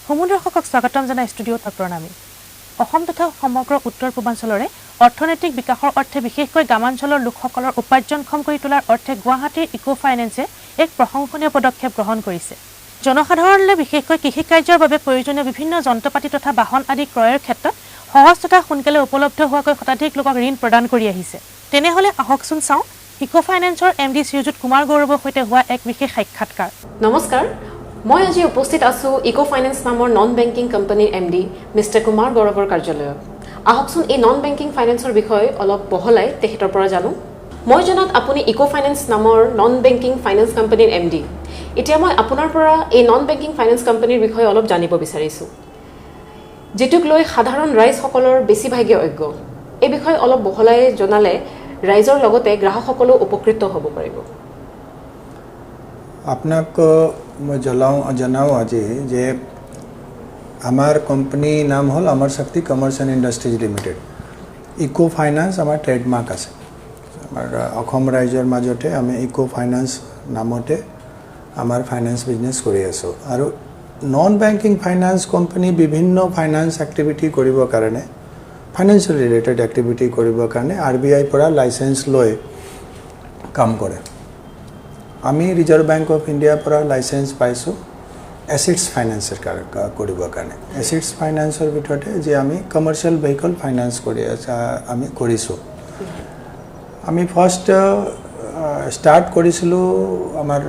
সমুদ্ৰসকলক স্বাগতম জনাই ষ্টুডিঅ'ত প্ৰণামী অসম তথা সমগ্ৰ উত্তৰ পূৰ্বাঞ্চলৰে অৰ্থনৈতিক বিকাশৰ অৰ্থে বিশেষকৈ গ্ৰামাঞ্চলৰ লোকসকলৰ উপাৰ্জনক্ষম কৰি তোলাৰ অৰ্থে গুৱাহাটীৰ ইকো ফাইনেন্সে এক প্ৰশংসনীয় পদক্ষেপ গ্ৰহণ কৰিছে জনসাধাৰণলৈ বিশেষকৈ কৃষি কাৰ্যৰ বাবে প্ৰয়োজনীয় বিভিন্ন যন্ত্ৰপাতি তথা বাহন আদি ক্ৰয়ৰ ক্ষেত্ৰত সহজ তথা সোনকালে উপলব্ধ হোৱাকৈ শতাধিক লোকক ঋণ প্ৰদান কৰি আহিছে তেনেহলে আহকচোন চাওঁ ইকো ফাইনেন্সৰ এমডি শ্ৰীযুত কুমাৰ গৌৰৱৰ সৈতে হোৱা এক বিশেষ সাক্ষাৎকাৰ নমস্কাৰ মই আজি উপস্থিত আছো ইকো ফাইনেন্স নামৰ নন বেংকিং কোম্পানীৰ এমডি মিষ্টাৰ কুমাৰ গৌৰৱৰ কাৰ্যালয়ত আহকচোন এই নন বেংকিং ফাইনেন্সৰ বিষয়ে অলপ বহলাই তেখেতৰ পৰা জানো মই জনাত আপুনি ইকো ফাইনেন্স নামৰ নন বেংকিং ফাইনেন্স কোম্পানীৰ এমডি এতিয়া মই আপোনাৰ পৰা এই নন বেংকিং ফাইনেন্স কোম্পানীৰ বিষয়ে অলপ জানিব বিচাৰিছো যেটোক লৈ সাধাৰণ ৰাইজসকলৰ বেছিভাগে অজ্ঞ এই বিষয়ে অলপ বহলাই জনালে ৰাইজৰ লগতে গ্ৰাহকসকলো উপকৃত হ'ব পাৰিব আপোনাক মই জনাও আজি যে আমাৰ কোম্পানী নাম হ'ল Amar Shakti commerce and industries limited eco finance আমাৰ ট্ৰেডমাৰ্ক আছে আমাৰ অসম ৰাজ্যৰ মাজতে আমি ইকো ফাইনেন্স নামতে আমাৰ ফাইনেন্স বিজনেছ কৰি আছোঁ আৰু নন বেংকিং ফাইনেন্স কোম্পানী বিভিন্ন ফাইনেন্স এক্টিভিটি কৰিবৰ কাৰণে ফাইনেন্সিয়েল ৰিলেটেড এক্টিভিটি কৰিবৰ কাৰণে আৰবিআইৰ পৰা লাইসেন্স লৈ কাম কৰে আমি ৰিজাৰ্ভ বেংক অফ ইণ্ডিয়াৰ পৰা লাইসেন্স পাইছোঁ এছেটছ ফাইনেন্সৰ কৰিবৰ কাৰণে এছেটছ ফাইনেন্সৰ ভিতৰতে যে আমি কমাৰ্চিয়েল ভেহিকল ফাইনেন্স কৰি আমি কৰিছোঁ আমি ফাৰ্ষ্ট ষ্টাৰ্ট কৰিছিলোঁ আমাৰ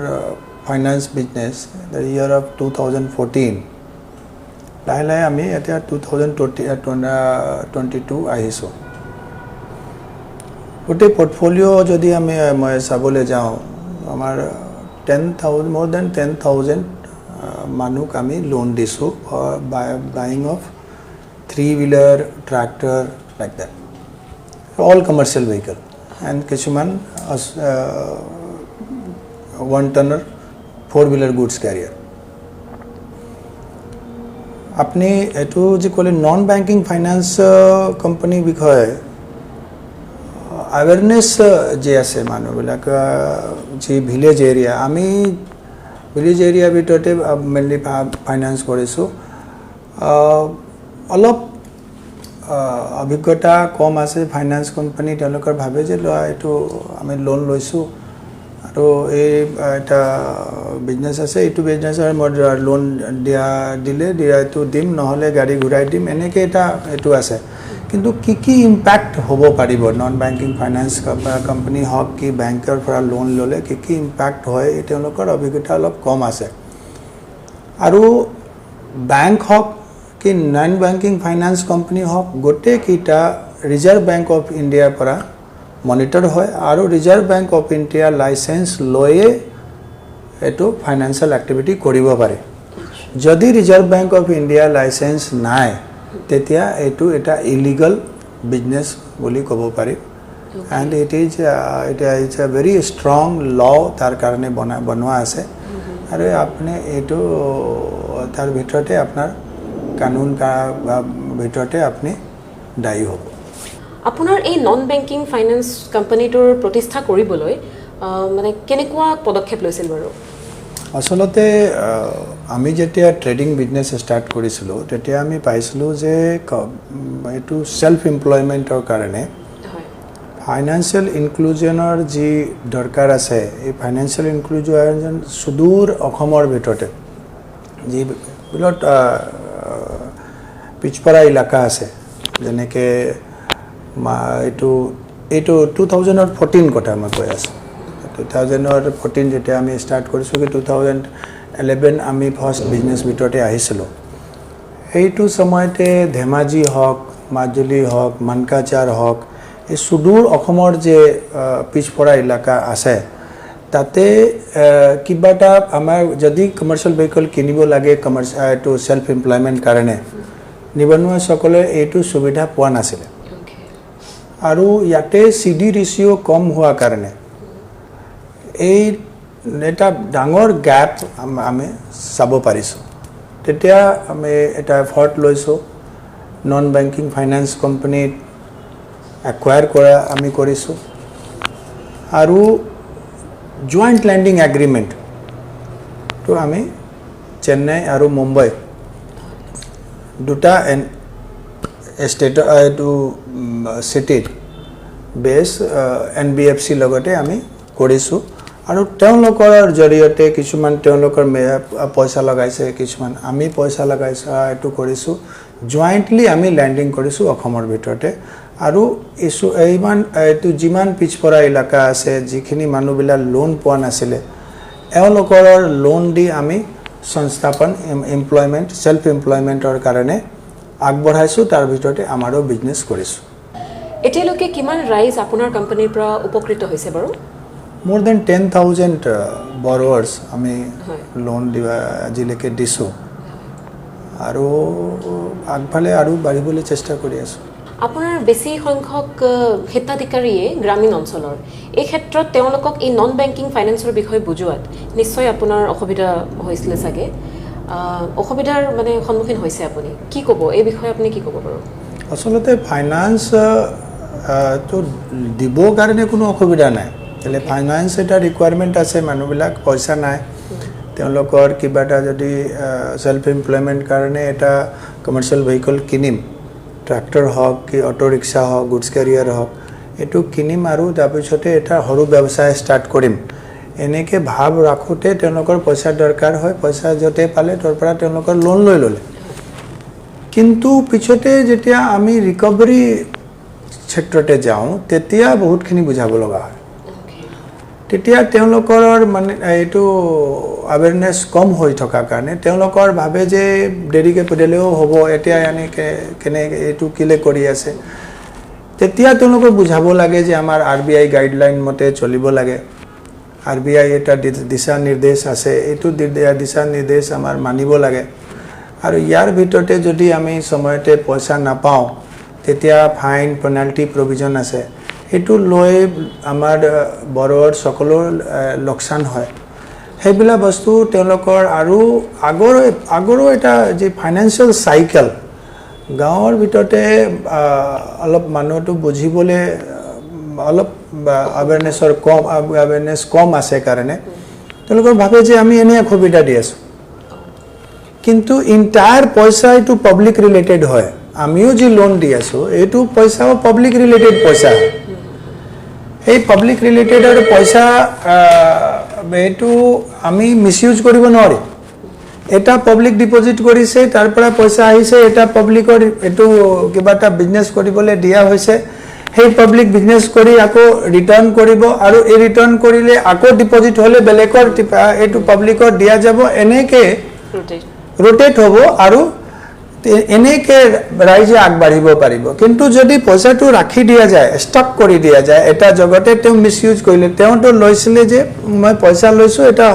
finance business the year of 2014 লাহে লাহে আমি এতিয়া 2022 আহিছোঁ গোটেই পৰ্টফলিঅ' যদি মই চাবলৈ যাওঁ আমাৰ 10,000 more than 10,000 মানুহক আমি লোন দিছোঁ for buying of 3-wheeler tractor like that all commercial vehicle and কিছুমান 1-tonner 4-wheeler গুডছ কেৰিয়াৰ আপুনি এইটো যে ক'লে নন বেংকিং ফাইনেন্স কোম্পানীৰ বিষয়ে awareness যে আছে মানুহবিলাক যে ভিলেজ এৰিয়া আমি ভিলেজ এৰিয়া ভিতৰতে মেইনলি ফাইনেন্স কৰিছোঁ অলপ অভিজ্ঞতা কম আছে ফাইনেন্স কোম্পানী তেওঁলোকৰ ভাবে যে এইটো আমি লোন লৈছোঁ আৰু এই এটা বিজনেছ আছে এইটো বিজনেছৰ মই লোন দিলে এইটো দিম নহ'লে গাড়ী ঘূৰাই দিম এনেকৈ এইটো আছে কিন্তু কি ইম্পেক্ট হ'ব পাৰিব নন বেংকিং ফাইনেন্স কোম্পানী হওক কি বেংকৰ পৰা লোন ল'লে কি ইম্পেক্ট হয় তেওঁলোকৰ অভিজ্ঞতা অলপ কম আছে আৰু বেংক হওক কি নন বেংকিং ফাইনেন্স কোম্পানী হওক গোটেইকেইটা ৰিজাৰ্ভ বেংক অফ ইণ্ডিয়াৰ পৰা মনিটৰ হয় আৰু ৰিজাৰ্ভ বেংক অফ ইণ্ডিয়াৰ লাইসেন্স লৈয়ে এইটো ফাইনেন্সিয়েল এক্টিভিটি কৰিব পাৰে যদি ৰিজাৰ্ভ বেংক অফ ইণ্ডিয়াৰ লাইসেন্স নাই তেতিয়া এইটো এটা ইলিগেল বিজনেছ বুলি ক'ব পাৰি and it is a very strong ল তাৰ কাৰণে বনোৱা আছে আৰু আপুনি এইটো তাৰ ভিতৰতে আপোনাৰ কানুন ভিতৰতে আপুনি দায়ী হ'ব আপোনাৰ এই নন বেংকিং ফাইনেন্স কোম্পানীটোৰ প্ৰতিষ্ঠা কৰিবলৈ মানে কেনেকুৱা পদক্ষেপ লৈছিল বাৰু আসলতে আমি যেতিয়া ট্ৰেডিং বিজনেছ ষ্টাৰ্ট কৰিছিলোঁ তেতিয়া আমি পাইছিলোঁ যে এইটো সেল্ফ এমপ্লয়মেণ্টৰ কাৰণে ফাইনেন্সিয়েল ইনক্লুজনৰ যি দৰকাৰ আছে এই ফাইনেন্সিয়েল ইনক্লুজন সুদূৰ অসমৰ ভিতৰতে যিবিলাক পিছপৰা এলেকা আছে যেনেকৈ এইটো 2014 কথা মই কৈ আছোঁ 2014 যেতিয়া আমি ষ্টাৰ্ট কৰিছোঁ কি 2011 আমি ফাৰ্ষ্ট বিজনেছ ভিতৰতে আহিছিলোঁ এইটো সময়তে ধেমাজি হওক মাজুলী হওক মানকাচাৰ হওক এই সুদূৰ অসমৰ যে পিছপৰা এলেকা আছে তাতে কিবা এটা আমাৰ যদি কমাৰ্চিয়েল ভেহিকল কিনিব লাগে এইটো সেল্ফ এমপ্লয়মেণ্ট কাৰণে নিবনুৱাসকলে এইটো সুবিধা পোৱা নাছিলে আৰু ইয়াতে CD ৰেচিঅ' কম হোৱাৰ কাৰণে এই এটা ডাঙৰ গ্যাপ আমি চাব পাৰিছোঁ তেতিয়া আমি এটা এফৰ্ট লৈছোঁ নন বেংকিং ফাইনেন্স কোম্পানীত একুৱায়াৰ কৰা আমি কৰিছোঁ আৰু জইণ্ট লেণ্ডিং এগ্ৰিমেণ্ট তো আমি চেন্নাই আৰু মুম্বাই দুটা ষ্টেটৰ এইটো চিটিত বেছ NBFC লগতে আমি কৰিছোঁ আৰু তেওঁলোকৰ জৰিয়তে কিছুমান তেওঁলোকৰ পইচা লগাইছে কিছুমান আমি পইচা লগাইছো এইটো কৰিছোঁ জয়েন্টলি আমি লেণ্ডিং কৰিছোঁ অসমৰ ভিতৰতে আৰু এইমান এইটো যিমান পিছপৰা এলেকা আছে যিখিনি মানুহবিলাক লোন পোৱা নাছিলে এওঁলোকৰ লোন দি আমি সংস্থাপন এমপ্লয়মেণ্ট সেল্ফ এমপ্লয়মেণ্টৰ কাৰণে আগবঢ়াইছোঁ তাৰ ভিতৰতে আমাৰো বিজনেছ কৰিছোঁ এতিয়ালৈকে কিমান ৰাইজ আপোনাৰ কোম্পানীৰ পৰা উপকৃত হৈছে বাৰু more than 10,000 borrowers আমি লোন দিবা আজিলৈকে দিছোঁ আৰু আগফালে আৰু বাঢ়িবলৈ চেষ্টা কৰি আছোঁ আপোনাৰ বেছি সংখ্যক হিতাধিকাৰীয়ে গ্ৰামীণ অঞ্চলৰ এই ক্ষেত্ৰত তেওঁলোকক এই নন বেংকিং ফাইনেন্সৰ বিষয়ে বুজোৱাত নিশ্চয় আপোনাৰ অসুবিধা হৈছিলে চাগে অসুবিধাৰ মানে সন্মুখীন হৈছে আপুনি কি ক'ব এই বিষয়ে আপুনি কি ক'ব বাৰু আচলতে ফাইনান্স তো দিবৰ কাৰণে কোনো অসুবিধা নাই એટલે ফাইনান্স এটা ৰিকুৱাৰমেণ্ট আছে মানুহবিলাক পইচা নাই তেওঁলোকৰ কিবা এটা যদি সেল্ফ এমপ্লয়মেণ্ট কাৰণে এটা কমাৰ্চিয়েল ভেহিকল কিনিম ট্ৰেক্টৰ হওক কি অটো ৰিক্সা হওক গুডছ কেৰিয়াৰ হওক এইটো কিনিম আৰু তাৰপিছতে এটা সৰু ব্যৱসায় ষ্টাৰ্ট কৰিম এনেকৈ ভাৱ ৰাখোঁতে তেওঁলোকৰ পইচা দৰকাৰ হয় পইচা য'তে পালে তাৰ পৰা তেওঁলোকৰ লোন লৈ ল'লে কিন্তু পিছতে যেতিয়া আমি ৰিকভাৰী ক্ষেত্ৰতে যাওঁ তেতিয়া বহুতখিনি বুজাব লগা হয় তেতিয়া তেওঁলোকৰ মানে এইটো আৱেৰনেছ কম হৈ থকাৰ কাৰণে তেওঁলোকৰ ভাবে যে দেৰিকৈ পঢ়িলেও হ'ব এতিয়া এনেকৈ কেনে এইটো কিলে কৰি আছে তেতিয়া তেওঁলোকক বুজাব লাগে যে আমাৰ RBI গাইডলাইন মতে চলিব লাগে RBI এটা দিশা নিৰ্দেশ আছে এইটো দিশা নিৰ্দেশ আমাৰ মানিব লাগে আৰু ইয়াৰ ভিতৰতে যদি আমি সময়তে পইচা নাপাওঁ তেতিয়া ফাইন পেনাল্টি প্ৰভিজন আছে এইটো লৈ আমাৰ বড়োৰ সকলো লোকচান হয় সেইবিলাক বস্তু তেওঁলোকৰ আৰু আগৰো এটা যে ফাইনেন্সিয়েল চাইকেল গাঁৱৰ ভিতৰতে অলপ মানুহটো বুজিবলৈ অলপ আৱেৰনেছ কম আছে কাৰণে তেওঁলোকৰ ভাবে যে আমি এনে সুবিধা দি আছোঁ কিন্তু ইণ্টায়াৰ পইচা এইটো পাব্লিক ৰিলেটেড হয় আমিও যে লোন দি আছোঁ এইটো পইচাও পাব্লিক ৰিলেটেড পইচা এই পাব্লিক ৰিলেটেড পইচা এইটো আমি মিছইউজ কৰিব নোৱাৰি এটা পাব্লিক ডিপজিট কৰিছে তাৰ পৰা পইচা আহিছে এটা পাব্লিকৰ এইটো কিবা এটা বিজনেছ কৰিবলৈ দিয়া হৈছে সেই পাব্লিক বিজনেছ কৰি আকৌ ৰিটাৰ্ণ কৰিব আৰু এই ৰিটাৰ্ণ কৰিলে আকৌ ডিপজিট হ'লে বেলেগৰ এইটো পাব্লিকৰ দিয়া যাব এনেকৈ ৰোটেট হ'ব আৰু এনেকৈ ৰাইজে আগবাঢ়িব পাৰিব কিন্তু যদি পইচাটো ৰাখি দিয়া যায় ষ্টক কৰি দিয়া যায় এটা জগতে তেওঁ মিছইউজ কৰিলে তেওঁতো লৈছিলে যে মই পইচা লৈছোঁ এটা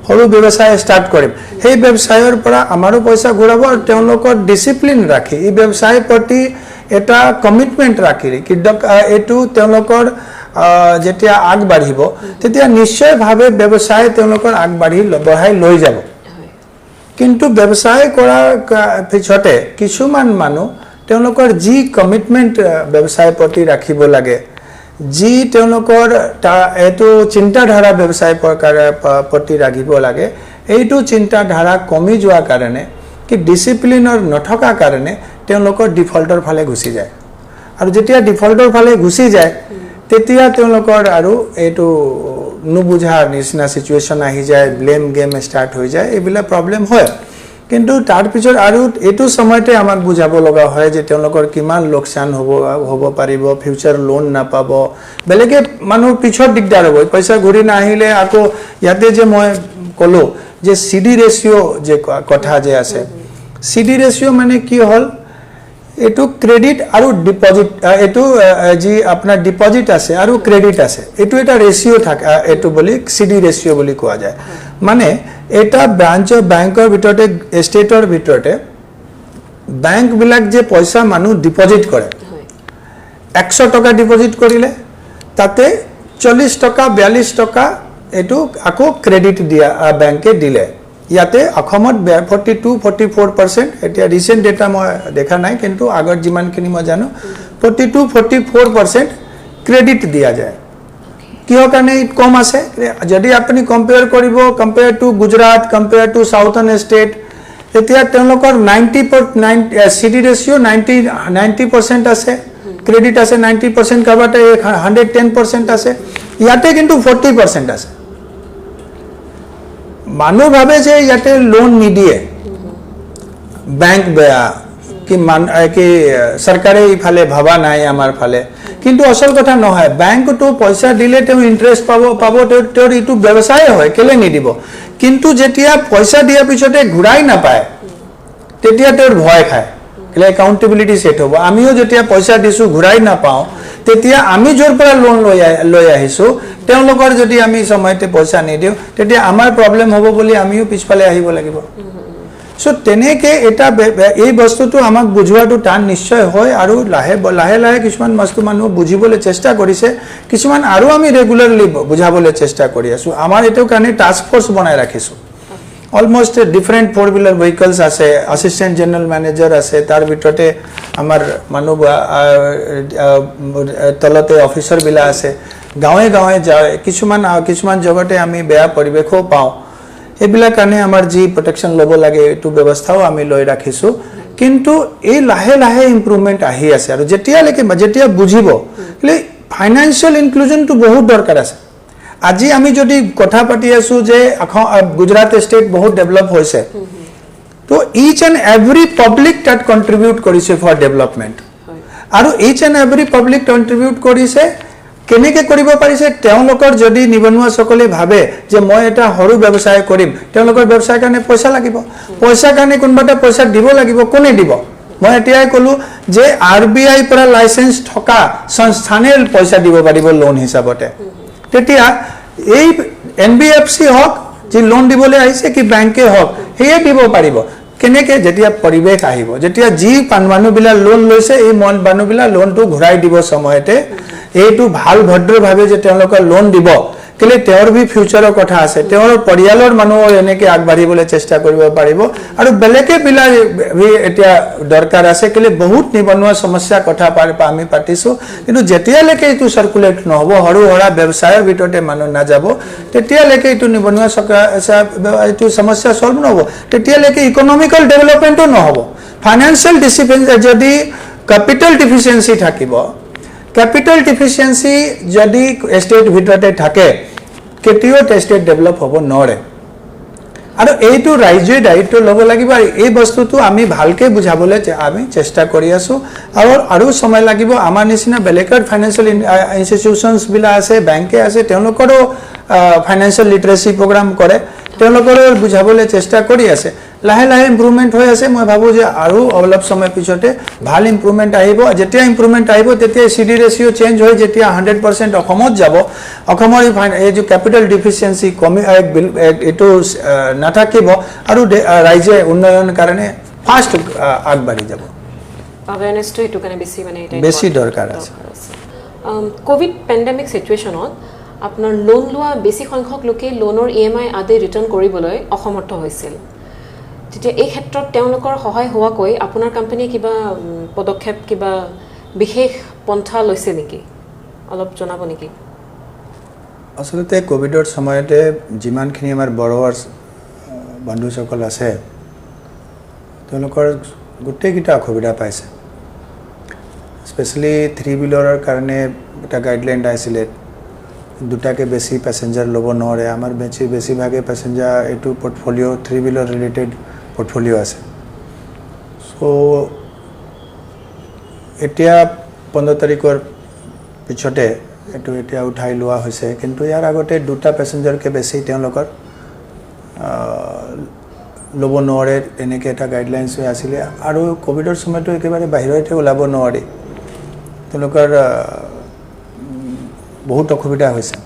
সৰু ব্যৱসায় ষ্টাৰ্ট কৰিম সেই ব্যৱসায়ৰ পৰা আমাৰো পইচা ঘূৰাব আৰু তেওঁলোকৰ ডিচিপ্লিন ৰাখি এই ব্যৱসায়ৰ প্ৰতি এটা কমিটমেণ্ট ৰাখি এইটো তেওঁলোকৰ যেতিয়া আগবাঢ়িব তেতিয়া নিশ্চয়ভাৱে ব্যৱসায় তেওঁলোকৰ বঢ়াই লৈ যাব কিন্তু ব্যৱসায় কৰাৰ পিছতে কিছুমান মানুহ তেওঁলোকৰ যি কমিটমেণ্ট ব্যৱসায়ৰ প্ৰতি ৰাখিব লাগে যি তেওঁলোকৰ এইটো চিন্তাধাৰা ব্যৱসায় প্ৰতি ৰাখিব লাগে এইটো চিন্তাধাৰা কমি যোৱাৰ কাৰণে কি ডিচিপ্লিনৰ নথকাৰ কাৰণে তেওঁলোকৰ ডিফল্টৰ ফালে গুচি যায় আৰু যেতিয়া ডিফল্টৰ ফালে গুচি যায় তেতিয়া তেওঁলোকৰ আৰু এইটো নুবুজাৰ নিচিনা সিচুৱেশ্যন আহি যায় ব্লেম গেম ষ্টাৰ্ট হৈ যায় এইবিলাক প্ৰব্লেম হয় কিন্তু তাৰ পিছত আৰু এইটো সময়তে আমাক বুজাব লগা হয় যে তেওঁলোকৰ কিমান লোকচান হ'ব পাৰিব ফিউচাৰ লোন নাপাব বেলেগে মানুহ পিছত দিগদাৰ হ'ব পইচা ঘূৰি নাহিলে আকৌ ইয়াতে যে মই ক'লোঁ যে CD ৰেচিঅ' যে কথা যে আছে CD ৰেচিঅ' মানে কি হ'ল এইটো ক্ৰেডিট আৰু ডিপজিট এইটো যি আপোনাৰ ডিপজিট আছে আৰু ক্ৰেডিট আছে এইটো এটা ৰেচিঅ' থাকে এইটো বুলি CD ৰেচিঅ' বুলি কোৱা যায় মানে এটা বেংকৰ ভিতৰতে ষ্টেটৰ ভিতৰতে বেংকবিলাক যে পইচা মানুহ ডিপজিট কৰে 100 টকা ডিপজিট কৰিলে তাতে 40 টকা 42 টকা এইটো আকৌ ক্ৰেডিট দিয়া বেংকে দিলে ইয়াতে অসমত 42-44% এতিয়া ৰিসেন্ট ডেটা মই দেখা নাই কিন্তু আগৰ যিমানখিনি মই জানো 42-44% ক্ৰেডিট দিয়া যায় কিয় কাৰণে কম আছে যদি আপুনি কম্পেয়াৰ কৰিব compare to Gujarat compare to southern state তেতিয়া তেওঁলোকৰ 90 ৰেচিঅ' 90% আছে, ক্ৰেডিট আছে 90%, কাৰোবাতে 110% আছে, ইয়াতে কিন্তু 40% আছে। মানুহ ভাবে যে ইয়াতে লোন নিদিয়ে, বেংক বেয়া, কি চৰকাৰে ইফালে ভাবা নাই আমাৰ ফালে, কিন্তু অসল কথা নহয়। বেংকটো পইচা দিলে তেওঁ ইণ্টাৰেষ্ট পাব তেওঁৰ এইটো ব্যৱসায় হয়, কেলে নিদিব। কিন্তু যেতিয়া পইচা দিয়াৰ পিছতে ঘূৰাই নাপায় তেতিয়া তেওঁৰ ভয় খায়, কেলে একাউণ্টেবিলিটি ছেট হ'ব। আমিও যেতিয়া পইচা দিছোঁ ঘূৰাই নাপাওঁ, তেতিয়া আমি য'ৰ পৰা লোন লৈ আহিছোঁ তেওঁলোকৰ যদি আমি সময়তে পইচা নিদিওঁ তেতিয়া আমাৰ প্ৰব্লেম হ'ব বুলি আমিও পিছফালে আহিব লাগিব। সো তেনেকে এটা এই বস্তুটো আমাক বুজোৱাটো টান নিশ্চয় হয়, আৰু লাহে লাহে কিছুমান বস্তু মানুহ বুজিবলৈ চেষ্টা কৰিছে, কিছুমান আৰু আমি ৰেগুলাৰলি বুজাবলৈ চেষ্টা কৰি আছোঁ। আমাৰ এইটো কাৰণে টাস্ক ফ'ৰ্চ বনাই ৰাখিছোঁ। অলমোষ্ট ডিফাৰেণ্ট 4-wheeler ভেহিকলছ আছে, এছিষ্টেণ্ট জেনেৰেল মেনেজাৰ আছে, তাৰ ভিতৰতে আমাৰ মানুহ তলতে অফিচাৰবিলাক আছে, গাঁৱে গাঁৱে যায়, কিছুমান জগতে আমি বেয়া পৰিৱেশো পাওঁ। এইবিলাক কাৰণে আমাৰ যি প্ৰটেকশ্যন ল'ব লাগে এইটো ব্যৱস্থাও আমি লৈ ৰাখিছোঁ। কিন্তু এই লাহে লাহে ইম্প্ৰুভমেণ্ট আহি আছে, আৰু যেতিয়া বুজিব ফাইনেন্সিয়েল ইনক্লুজনটো বহুত দৰকাৰ আছে। আজি আমি যদি কথা পাতি আছোঁ যে গুজৰাট ষ্টেট বহুত ডেভেলপ হৈছে, তো ইচ এণ্ড এভৰি পাব্লিক তাত কণ্ট্ৰিবিউট কৰিছে ফৰ ডেভেলপমেণ্ট, আৰু ইচ এণ্ড এভৰি পাব্লিক কণ্ট্ৰিবিউট কৰিছে। কেনেকৈ কৰিব পাৰিছে, তেওঁলোকৰ যদি নিবনুৱাসকলে ভাবে যে মই এটা সৰু ব্যৱসায় কৰিম, তেওঁলোকৰ ব্যৱসায়ৰ কাৰণে পইচা লাগিব, পইচাৰ কাৰণে কোনোবা এটা পইচা দিব লাগিব, কোনে দিব? মই এতিয়াই ক'লোঁ যে RBI পৰা লাইচেঞ্চ থকা সংস্থানে পইচা দিব পাৰিব লোন হিচাপতে। তেতিয়া এই NBFC হওক, যি লোন দিবলৈ আহিছে, কি বেংকে হওক, সেয়ে দিব পাৰিব। কেনেকৈ? যেতিয়া পৰিৱেশ আহিব, যেতিয়া যি মানুহবিলাক লোন লৈছে এই মানুহবিলাক লোনটো ঘূৰাই দিব সময়তে, এইটো ভাল ভদ্ৰভাৱে যে তেওঁলোকৰ লোন দিব, কেলে তেওঁৰ বি ফিউচাৰৰ কথা আছে, তেওঁৰ পৰিয়ালৰ মানুহৰ এনেকৈ আগবাঢ়িবলৈ চেষ্টা কৰিব পাৰিব। আৰু বেলেগে এতিয়া দৰকাৰ আছে, কেলে বহুত নিবনুৱা সমস্যাৰ কথা আমি পাতিছোঁ, কিন্তু যেতিয়ালৈকে এইটো চাৰ্কুলেট নহ'ব, সৰু সুৰা ব্যৱসায়ৰ ভিতৰতে মানুহ নাযাব, তেতিয়ালৈকে এইটো নিবনুৱা এইটো সমস্যা চল্ভ নহ'ব, তেতিয়ালৈকে ইকনমিকেল ডেভেলপমেণ্টো নহ'ব। ফাইনেন্সিয়েল ডিচিপ্লিন যদি কেপিটেল ডিফিচিয়েঞ্চি থাকিব, কেপিটেল ডিফিচিয়েঞ্চি যদি ষ্টেট ভিতৰতে থাকে, কেতিয়াও ষ্টেট ডেভেলপ হ'ব নোৱাৰে। আৰু এইটো ৰাইজে দায়িত্ব ল'ব লাগিব, আৰু এই বস্তুটো আমি ভালকৈ বুজাবলৈ আমি চেষ্টা কৰি আছোঁ। আৰু সময় লাগিব। আমাৰ নিচিনা বেলেগৰ ফাইনেন্সিয়েল ইনষ্টিটিউশ্যনছবিলাক আছে, বেংকে আছে, তেওঁলোকৰো ফাইনেন্সিয়েল লিটাৰেচি প্ৰগ্ৰাম কৰে, তেওঁলোকৰো বুজাবলৈ চেষ্টা কৰি আছে। লাহে লাহে ইম্প্ৰুভমেণ্ট হৈ আছে। মই ভাবোঁ যে আৰু অলপ সময় পিছতে ভাল ইম্প্ৰুভমেণ্ট আহিব। যেতিয়া ইম্প্ৰুভমেণ্ট আহিব তেতিয়া CD ৰেচিঅ' চেঞ্জ হৈ যেতিয়া 100% অসমত যাব, অসমৰ এই যে কেপিটেল ডিফিচিয়েঞ্চি এইটো নাথাকিব, আৰু ৰাইজে উন্নয়নৰ কাৰণে ফাষ্ট আগবাঢ়ি যাব। আৱেৰনেছটো এইটো কাৰণে বেছি দৰকাৰ আছে। কোভিড পেণ্ডেমিক চিটুৱেশ্যনত আপোনাৰ লোন লোৱা বেছি সংখ্যক লোকে লোনৰ EMI আদি ৰিটাৰ্ণ কৰিবলৈ অসমৰ্থ হৈছিল। তেতিয়া এই ক্ষেত্ৰত তেওঁলোকৰ সহায় হোৱাকৈ আপোনাৰ কোম্পানীয়ে কিবা পদক্ষেপ, কিবা বিশেষ পন্থা লৈছে নেকি? অলপ জনাব নেকি? আচলতে কোভিডৰ সময়তে যিমানখিনি আমাৰ বৰৱাৰ্ছ বন্ধুসকল আছে, তেওঁলোকৰ গোটেইকেইটা অসুবিধা পাইছে। স্পেচিয়েলি 3-wheeler কাৰণে এটা গাইডলাইন আহিছিলে, 2টাকৈ বেছি পেচেঞ্জাৰ ল'ব নোৱাৰে। আমাৰ বেছিভাগে পেচেঞ্জাৰ এইটো পৰ্টফলিঅ' 3-wheeler ৰিলেটেড পৰ্টফলিঅ' আছে। চ' এতিয়া 15 তাৰিখৰ পিছতে এইটো এতিয়া উঠাই লোৱা হৈছে, কিন্তু ইয়াৰ আগতে 2টা পেচেঞ্জাৰকৈ বেছি তেওঁলোকৰ ল'ব নোৱাৰে, এনেকৈ এটা গাইডলাইনছ হৈ আছিলে। আৰু কোভিডৰ সময়তো একেবাৰে বাহিৰতে ওলাব নোৱাৰি, তেওঁলোকৰ বহুত অসুবিধা হৈছে।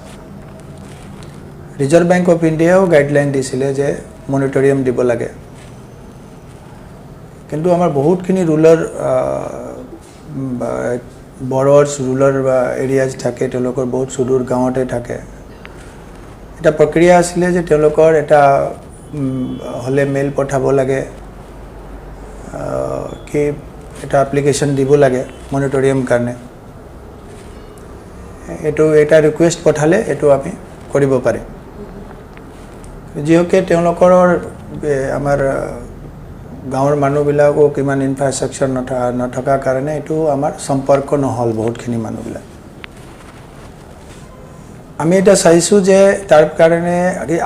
ৰিজাৰ্ভ বেংক অফ ইণ্ডিয়াও গাইডলাইন দিছিলে যে মনিটৰিয়াম দিব লাগে, কিন্তু আমাৰ বহুতখিনি ৰুৰাল বৰৱাৰ্ছ ৰুৰাল এৰিয়াজ থাকে, তেওঁলোকৰ বহুত সুদূৰ গাঁৱতে থাকে। এটা প্ৰক্ৰিয়া আছিলে যে তেওঁলোকৰ এটা হ'লে মেইল পঠাব লাগে, কি এটা এপ্লিকেশ্যন দিব লাগে মনিটৰিয়াম কাৰণে। এইটো এটা ৰিকুৱেষ্ট পঠালে এইটো আমি কৰিব পাৰিম। যিহেতু তেওঁলোকৰ আমাৰ গাঁৱৰ মানুহবিলাকো কিমান ইনফ্ৰাষ্ট্ৰাকচাৰ নথকাৰ কাৰণে এইটো আমাৰ সম্পৰ্ক নহ'ল বহুতখিনি মানুহবিলাক আমি এটা চাইছোঁ যে তাৰ কাৰণে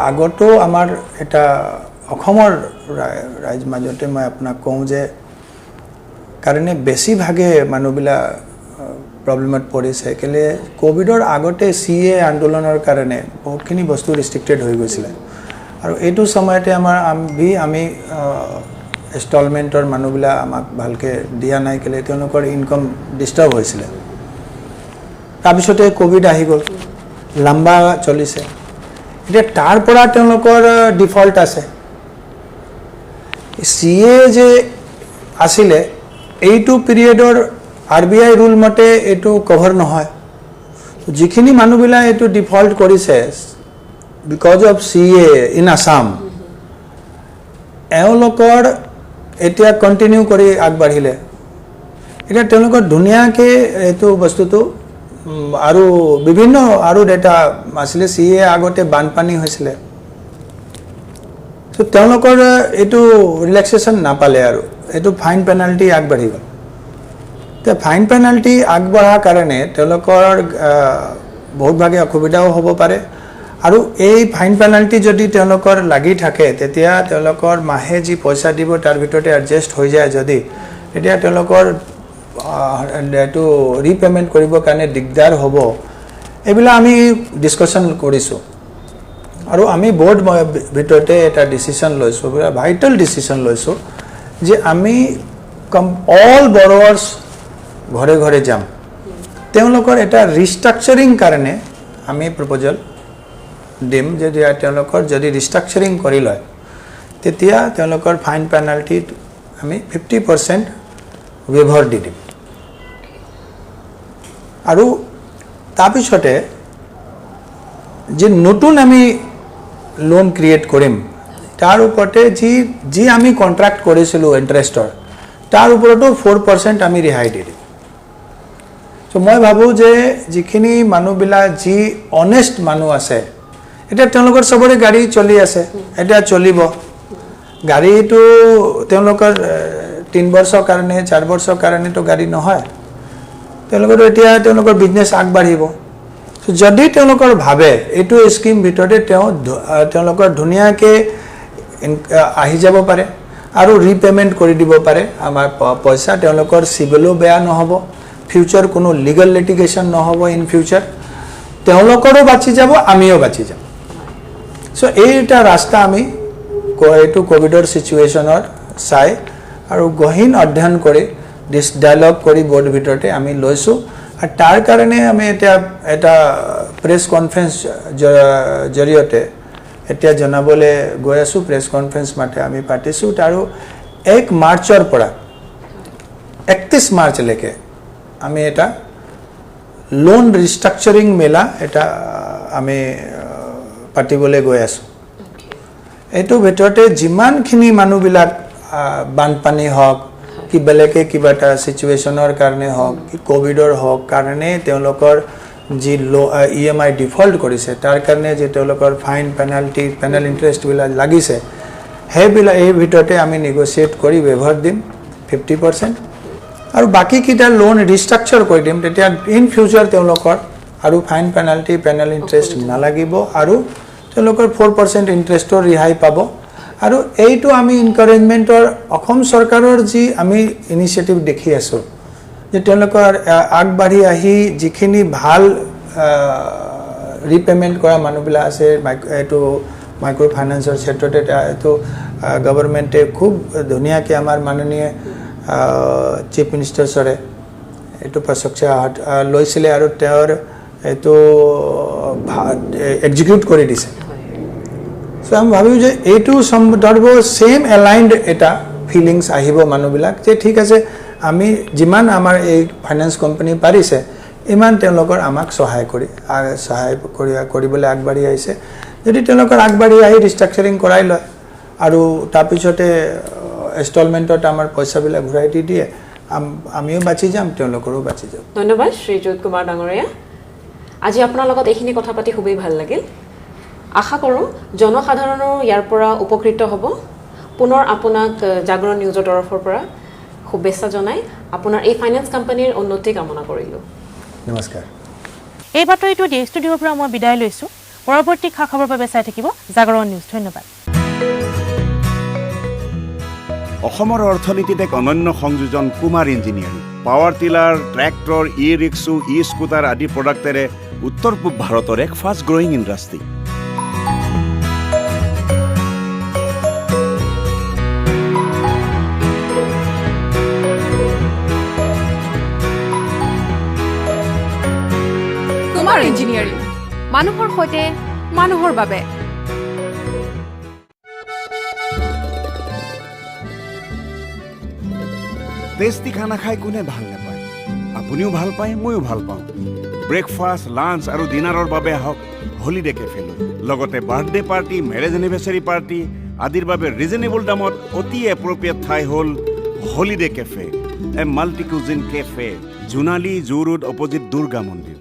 আগতো আমাৰ এটা অসমৰ ৰাইজ মাজতে মই আপোনাক কওঁ যে কাৰণে বেছিভাগে মানুহবিলাক প্ৰব্লেমত পৰিছে কেলে কোভিডৰ আগতে CA আন্দোলনৰ কাৰণে বহুতখিনি বস্তু ৰেষ্ট্ৰিক্টেড হৈ গৈছিলে আৰু এইটো সময়তে আমি ইনষ্টলমেণ্টৰ মানুহবিলাক আমাক ভালকৈ দিয়া নাই কেলে তেওঁলোকৰ ইনকাম ডিষ্টাৰ্ব হৈছিলে তাৰপিছতে কোভিড আহি গ'ল লম্বা চলিছে এতিয়া তাৰ পৰা তেওঁলোকৰ ডিফল্ট আছে CA যে আছিলে এইটো পিৰিয়ডৰ RBI ৰুল মতে এইটো কভাৰ নহয় যিখিনি মানুহবিলাক এইটো ডিফল্ট কৰিছে because of CA in Assam এওঁলোকৰ এতিয়া কণ্টিনিউ কৰি আগবাঢ়িলে এতিয়া তেওঁলোকৰ ধুনীয়াকৈ এইটো বস্তুটো আৰু বিভিন্ন আৰু ডেটা আছিলে CA আগতে বানপানী হৈছিলে তো তেওঁলোকৰ এইটো ৰিলেক্সেশ্যন নাপালে আৰু এইটো ফাইন পেনাল্টি আগবাঢ়ি গ'ল তো ফাইন পেনাল্টি আগবঢ়াৰ কাৰণে তেওঁলোকৰ বহুত ভাগে অসুবিধাও হ'ব পাৰে আৰু এই ফাইন পেনাল্টি যদি তেওঁলোকৰ লাগি থাকে তেতিয়া তেওঁলোকৰ মাহে যি পইচা দিব তাৰ ভিতৰতে এডজাষ্ট হৈ যায় যদি তেতিয়া তেওঁলোকৰ এইটো ৰিপেমেণ্ট কৰিবৰ কাৰণে দিগদাৰ হ'ব এইবিলাক আমি ডিছকাশ্যন কৰিছোঁ আৰু আমি বোৰ্ড ভিতৰতে এটা ডিচিশ্যন লৈছোঁ ভাইটেল ডিচিশ্যন লৈছোঁ যে আমি অল বৰৱাৰ্ছ ঘৰে ঘৰে যাম তেওঁলোকৰ এটা ৰিষ্ট্ৰাকচাৰিং কাৰণে আমি প্ৰপ'জেল দিম যে তেওঁলোকৰ যদি ৰিষ্ট্ৰাকচাৰিং কৰি লয় তেতিয়া তেওঁলোকৰ ফাইন পেনাল্টিত আমি 50% ৱেভাৰ দি দিম আৰু তাৰপিছতে যে নতুন আমি লোন ক্ৰিয়েট কৰিম তাৰ ওপৰতে যি আমি কণ্ট্ৰেক্ট কৰিছিলোঁ ইণ্টাৰেষ্টৰ তাৰ ওপৰতো 4% আমি ৰেহাই দি দিম তো মই ভাবোঁ যে যিখিনি মানুহবিলাক যি অনেষ্ট মানুহ আছে এতিয়া তেওঁলোকৰ চবৰে গাড়ী চলি আছে এতিয়া চলিব গাড়ীটো তেওঁলোকৰ 3 বছৰৰ কাৰণে 4 বছৰৰ কাৰণেতো গাড়ী নহয় তেওঁলোকৰ এতিয়া তেওঁলোকৰ বিজনেছ আগবাঢ়িব যদি তেওঁলোকৰ ভাবে এইটো স্কিম ভিতৰতে তেওঁলোকৰ ধুনীয়াকৈ আহি যাব পাৰে আৰু ৰিপেমেণ্ট কৰি দিব পাৰে আমাৰ পইচা তেওঁলোকৰ চিভিলো বেয়া নহ'ব ফিউচাৰ কোনো লিগেল লিটিগেশ্যন নহ'ব ইন ফিউচাৰ তেওঁলোকৰো বাচি যাব আমিও বাচি যাম সো এইটা ৰাস্তা আমি এইটো কোভিডৰ চিচুৱেশ্যনৰ চাই আৰু গহীন অধ্যয়ন কৰি ডায়লগ কৰি বোৰ্ড ভিতৰতে আমি লৈছোঁ আৰু তাৰ কাৰণে আমি এতিয়া এটা প্ৰেছ কনফাৰেন্স জৰিয়তে এতিয়া জনাবলৈ গৈ আছোঁ প্ৰেছ কনফাৰেন্স মাতে আমি পাতিছোঁ আৰু 1 মাৰ্চৰ পৰা 31 মাৰ্চলৈকে আমি এটা লোন ৰিষ্ট্ৰাকচাৰিং মেলা এটা আমি পাতিবলৈ গৈ আছোঁ এইটো ভিতৰতে যিমানখিনি মানুহবিলাক বানপানী হওক কি বেলেগে কিবা এটা চিচুৱেশ্যনৰ কাৰণে হওক কি কোভিডৰ হওক কাৰণে তেওঁলোকৰ যি EMI ডিফল্ট কৰিছে তাৰ কাৰণে যে তেওঁলোকৰ ফাইন পেনাল্টি পেনেল ইণ্টাৰেষ্টবিলাক লাগিছে সেইবিলাক এই ভিতৰতে আমি নেগচিয়েট কৰি ৱেভাৰ দিম 50% আৰু বাকীকেইটা লোন ৰিষ্ট্ৰাকচাৰ কৰি দিম তেতিয়া ইন ফিউচাৰ তেওঁলোকৰ আৰু ফাইন পেনাল্টি পেনেল ইণ্টাৰেষ্ট নালাগিব আৰু তেওঁলোকৰ 4% ইণ্টাৰেষ্টৰ ৰেহাই পাব আৰু এইটো আমি এনকাৰেজমেণ্টৰ অসম চৰকাৰৰ যি আমি ইনিচিয়েটিভ দেখি আছোঁ যে তেওঁলোকৰ আগবাঢ়ি আহি যিখিনি ভাল ৰিপেমেণ্ট কৰা মানুহবিলাক আছে এইটো মাইক্ৰ' ফাইনেন্সৰ ক্ষেত্ৰতে এইটো গভৰ্ণমেণ্টে খুব ধুনীয়াকৈ আমাৰ মাননীয় চিফ মিনিষ্টাৰ ছাৰে এইটো প্ৰচেষ্টা লৈছিলে আৰু তেওঁৰ এইটো এক্সিকিউট কৰি দিছে সো আমি ভাবিছোঁ যে এইটো সন্দৰ্ভ সেম এলাইনড এটা ফিলিংছ আহিব মানুহবিলাক যে ঠিক আছে আমি যিমান আমাৰ এই ফাইনেন্স কোম্পানী পাৰিছে ইমান তেওঁলোকৰ আমাক সহায় কৰিবলৈ আগবাঢ়ি আহিছে যদি তেওঁলোকৰ আগবাঢ়ি আহি ৰিষ্ট্ৰাকচাৰিং কৰাই লয় আৰু তাৰপিছতে ইনষ্টলমেণ্টত আমাৰ পইচাবিলাক ঘূৰাই দি দিয়ে আমিও বাচি যাম তেওঁলোকৰো বাচি যাম ধন্যবাদ শ্ৰীযুত কুমাৰ ডাঙৰীয়া আজি আপোনাৰ লগত এইখিনি কথা পাতি খুবেই ভাল লাগিল আশা কৰোঁ জনসাধাৰণৰো ইয়াৰ পৰা উপকৃত হ'ব পুনৰ আপোনাক জাগৰণ নিউজৰ তৰফৰ পৰা শুভেচ্ছা জনাই আপোনাৰ এই ফাইনেন্স কোম্পানীৰ উন্নতি কামনা কৰিলোঁ। নমস্কাৰ। এই বাতৰিটো দি ষ্টুডিঅ'ৰ পৰা মই বিদায় লৈছোঁ। পৰৱৰ্তী খা খবৰৰ বাবে চাই থাকিব জাগৰণ নিউজ। ধন্যবাদ। অসমৰ অৰ্থনীতিত এক অনন্য সংযোজন Kumar engineering. Power tiller, tractor, e-rickshaw, e-scooter আদি প্ৰডাক্টেৰে উত্তৰ পূব ভাৰতৰ এক fast growing industry. Kumar engineering, মানুহৰ সৈতে মানুহৰ বাবে। টেষ্টি খানা খাই কোনে ভাল নাপায়? আপুনিও ভাল পায়, ময়ো ভাল পাওঁ। ব্ৰেকফাষ্ট, লাঞ্চ আৰু ডিনাৰৰ বাবে আহক হলিডে কেফেলৈ। লগতে birthday party, marriage anniversary party আদিৰ বাবে ৰিজনেবল দামত অতি এপ্ৰপ্ৰিয়েট ঠাই হ'ল holiday cafe, a multi cuisine cafe, Jonali zoo road opposite Durga মন্দিৰ।